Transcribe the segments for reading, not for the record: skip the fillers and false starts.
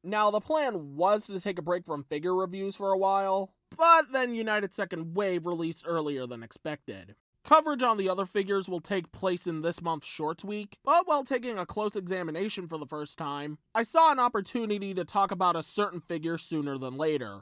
Now, the plan was to take a break from figure reviews for a while, but then United Second Wave released earlier than expected. Coverage on the other figures will take place in this month's Shorts Week, but while taking a close examination for the first time, I saw an opportunity to talk about a certain figure sooner than later.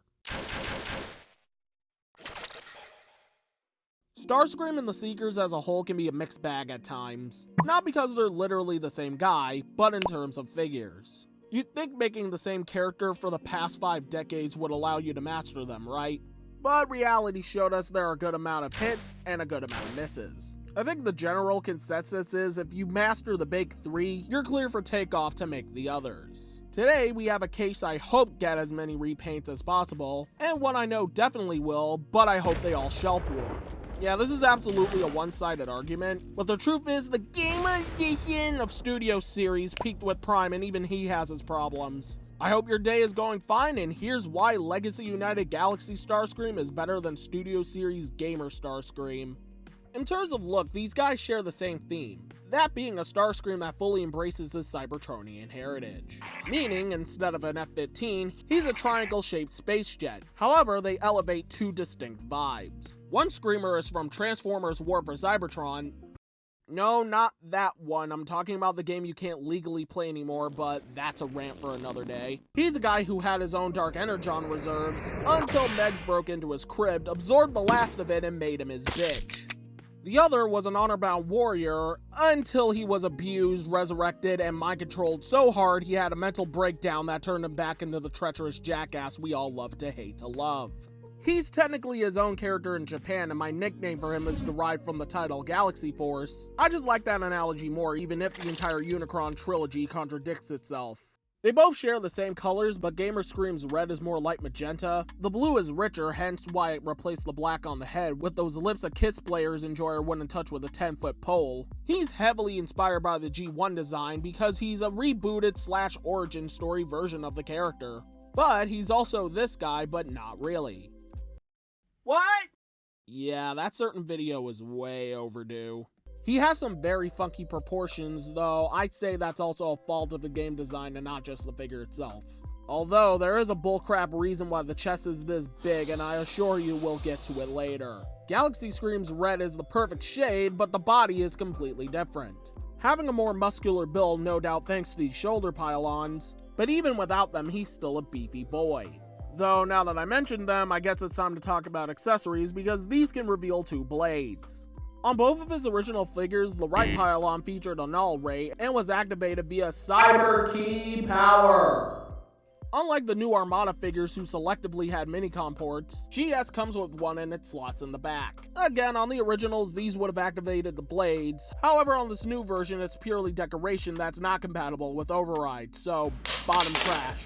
Starscream and the Seekers as a whole can be a mixed bag at times. Not because they're literally the same guy, but in terms of figures. You'd think making the same character for the past 5 decades would allow you to master them, right? But reality showed us there are a good amount of hits and a good amount of misses. I think the general consensus is if you master the big 3, you're clear for takeoff to make the others. Today we have a case I hope get as many repaints as possible, and one I know definitely will, but I hope they all shelf warm. Yeah, this is absolutely a one-sided argument, but the truth is the Game Edition of Studio Series peaked with Prime and even he has his problems. I hope your day is going fine, and here's why Legacy United Galaxy Starscream is better than Studio Series Gamer Starscream. In terms of look, these guys share the same theme, that being a Starscream that fully embraces his Cybertronian heritage. Meaning, instead of an F-15, he's a triangle-shaped space jet. However, they elevate 2 distinct vibes. One screamer is from Transformers War for Cybertron. No, not that one. I'm talking about the game you can't legally play anymore, but that's a rant for another day. He's a guy who had his own Dark Energon reserves, until Megs broke into his crib, absorbed the last of it, and made him his bitch. The other was an honor-bound warrior, until he was abused, resurrected, and mind-controlled so hard he had a mental breakdown that turned him back into the treacherous jackass we all love to hate to love. He's technically his own character in Japan, and my nickname for him is derived from the title Galaxy Force. I just like that analogy more, even if the entire Unicron trilogy contradicts itself. They both share the same colors, but Gamer Scream's red is more light magenta. The blue is richer, hence why it replaced the black on the head, with those lips a Kiss players enjoy or wouldn't touch with a 10-foot pole. He's heavily inspired by the G1 design because he's a rebooted / origin story version of the character. But he's also this guy, but not really. What? Yeah, that certain video was way overdue. He has some very funky proportions, though I'd say that's also a fault of the game design and not just the figure itself. Although, there is a bullcrap reason why the chest is this big, and I assure you we'll get to it later. Galaxy Scream's red is the perfect shade, but the body is completely different. Having a more muscular build, no doubt thanks to these shoulder pylons, but even without them, he's still a beefy boy. Though, now that I mentioned them, I guess it's time to talk about accessories, because these can reveal 2 blades. On both of his original figures, the right pylon featured a null ray and was activated via Cyber Key Power. Unlike the new Armada figures who selectively had minicom ports, GS comes with one and it slots in the back. Again, on the originals, these would have activated the blades. However, on this new version, it's purely decoration that's not compatible with override, so bottom trash.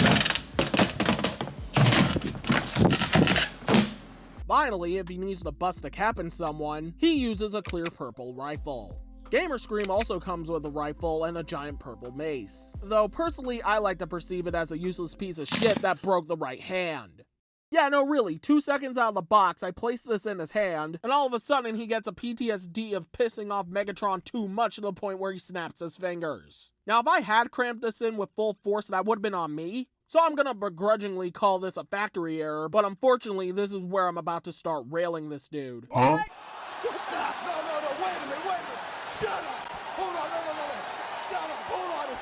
Finally, if he needs to bust a cap in someone, he uses a clear purple rifle. Gamer Scream also comes with a rifle and a giant purple mace, though personally I like to perceive it as a useless piece of shit that broke the right hand. Yeah, no really, 2 seconds out of the box, I place this in his hand, and all of a sudden he gets a PTSD of pissing off Megatron too much to the point where he snaps his fingers. Now if I had cramped this in with full force, that would have been on me. So I'm gonna begrudgingly call this a factory error, but unfortunately this is where I'm about to start railing this dude. Huh? What the? No, wait a minute. Shut up! Hold on, no. Shut up, hold on.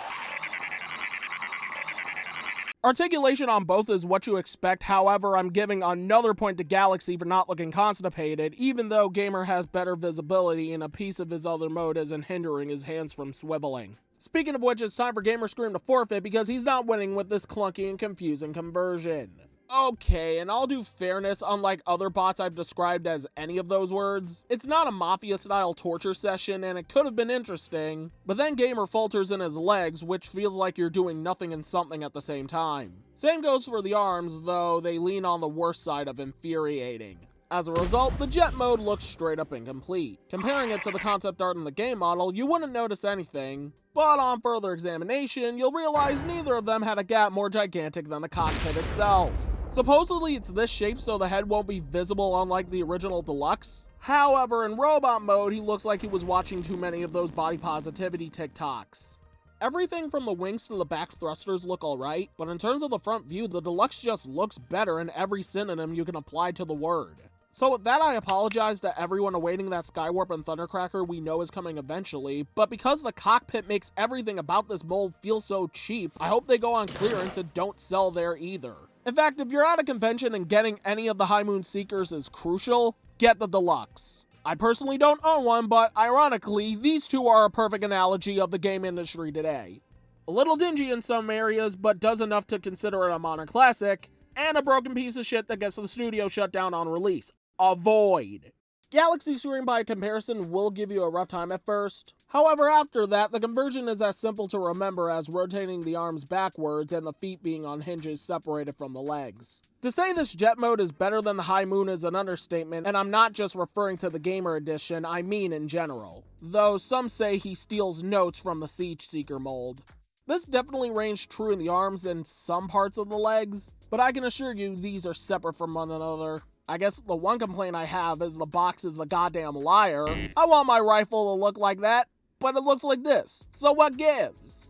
Articulation on both is what you expect, however I'm giving another point to Galaxy for not looking constipated, even though Gamer has better visibility and a piece of his other mode isn't hindering his hands from swiveling. Speaking of which, it's time for Gamer Scream to forfeit because he's not winning with this clunky and confusing conversion. Okay, and I'll do fairness, unlike other bots I've described as any of those words. It's not a Mafia-style torture session, and it could have been interesting, but then Gamer falters in his legs, which feels like you're doing nothing and something at the same time. Same goes for the arms, though they lean on the worst side of infuriating. As a result, the jet mode looks straight up incomplete. Comparing it to the concept art in the game model, you wouldn't notice anything, but on further examination, you'll realize neither of them had a gap more gigantic than the cockpit itself. Supposedly it's this shape so the head won't be visible unlike the original Deluxe. However, in robot mode, he looks like he was watching too many of those body positivity TikToks. Everything from the wings to the back thrusters look alright, but in terms of the front view, the Deluxe just looks better in every synonym you can apply to the word. So with that, I apologize to everyone awaiting that Skywarp and Thundercracker we know is coming eventually, but because the cockpit makes everything about this mold feel so cheap, I hope they go on clearance and don't sell there either. In fact, if you're at a convention and getting any of the High Moon Seekers is crucial, get the Deluxe. I personally don't own one, but ironically, these two are a perfect analogy of the game industry today. A little dingy in some areas, but does enough to consider it a modern classic, and a broken piece of shit that gets the studio shut down on release. Avoid. Galaxy Scream by comparison will give you a rough time at first. However, after that, the conversion is as simple to remember as rotating the arms backwards and the feet being on hinges separated from the legs. To say this jet mode is better than the High Moon is an understatement, and I'm not just referring to the Gamer Edition, I mean in general. Though some say he steals notes from the Siege Seeker mold. This definitely ranged true in the arms and some parts of the legs, but I can assure you these are separate from one another. I guess the one complaint I have is the box is a goddamn liar. I want my rifle to look like that, but it looks like this. So what gives?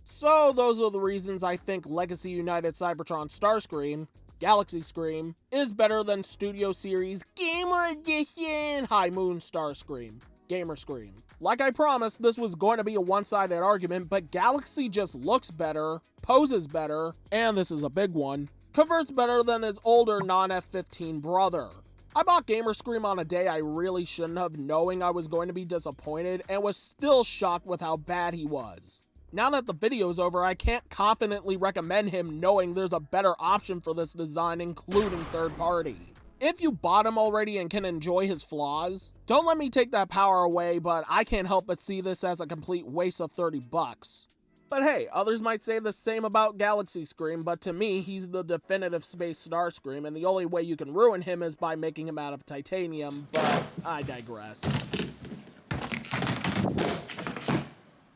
So those are the reasons I think Legacy United Cybertron Starscream, Galaxy Scream, is better than Studio Series Gamer Edition High Moon Starscream, Gamer Scream. Like I promised, this was going to be a one-sided argument, but Galaxy just looks better, poses better, and this is a big one, converts better than his older non-F-15 brother. I bought Gamer Scream on a day I really shouldn't have, knowing I was going to be disappointed, and was still shocked with how bad he was. Now that the video's over, I can't confidently recommend him knowing there's a better option for this design, including third party. If you bought him already and can enjoy his flaws, don't let me take that power away, but I can't help but see this as a complete waste of $30. But hey, others might say the same about Galaxy Scream, but to me, he's the definitive Space Starscream, and the only way you can ruin him is by making him out of titanium, but I digress.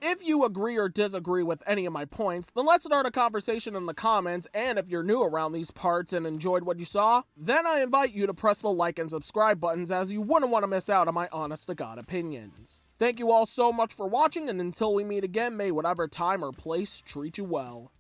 If you agree or disagree with any of my points, then let's start a conversation in the comments, and if you're new around these parts and enjoyed what you saw, then I invite you to press the like and subscribe buttons, as you wouldn't want to miss out on my honest-to-God opinions. Thank you all so much for watching, and until we meet again, may whatever time or place treat you well.